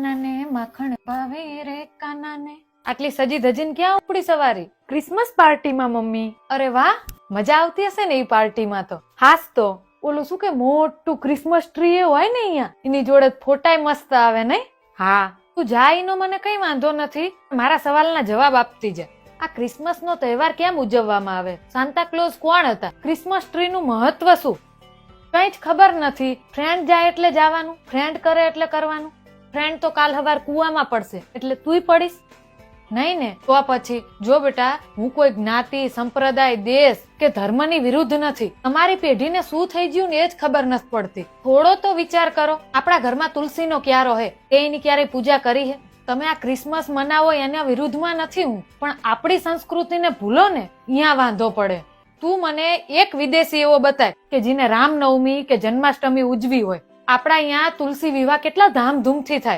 કાનાને માખણ ભાવે રે કાનાને. આટલી સજી ધજીને ક્યાં ઉપડી સવારી? ક્રિસમસ પાર્ટીમાં મમ્મી. અરે વાહ, મજા આવતી હશે ને એ પાર્ટીમાં તો. હાસ તો ઓલું શું કે મોટું ક્રિસમસ ટ્રી હોય ને અહીંયા, એની જોડે ફોટાય મસ્ત આવે નહીં? હા, તું જા, એનો મને કઈ વાંધો નથી. મારા સવાલના જવાબ આપતી જા. આ ક્રિસમસ નો તહેવાર કેમ ઉજવવામાં આવે? સાન્તા ક્લોઝ કોણ હતા? ક્રિસમસ ટ્રી નું મહત્વ શું? કઈ જ ખબર નથી. ફ્રેન્ડ જાય એટલે જવાનું, ફ્રેન્ડ કરે એટલે કરવાનું. ફ્રેન્ડ તો કાલ હવાર કુવામાં પડશે એટલે તુંય પડીશ નહીં ને? તો પછી જો બેટા, હું કોઈ જ્ઞાતિ, સંપ્રદાય, દેશ કે ધર્મની વિરુદ્ધ નથી. તમારી પેઢીને શું થઈ ગયું ને એ જ ખબર નથી પડતી. થોડો તો વિચાર કરો. આપણા ઘરમાં તુલસીનો ક્યારો હે, એની ક્યારેય પૂજા કરી હે? તમે આ ક્રિસમસ મનાવો એના વિરુદ્ધમાં નથી હું, પણ આપણી સંસ્કૃતિને ભૂલો ને અહીંયા વાંધો પડે. તું મને એક વિદેશી એવો બતાય કે જેને રામનવમી કે જન્માષ્ટમી ઉજવી હોય. આપણા અહીંયા તુલસી વિવાહ કેટલા ધામધૂમથી થાય.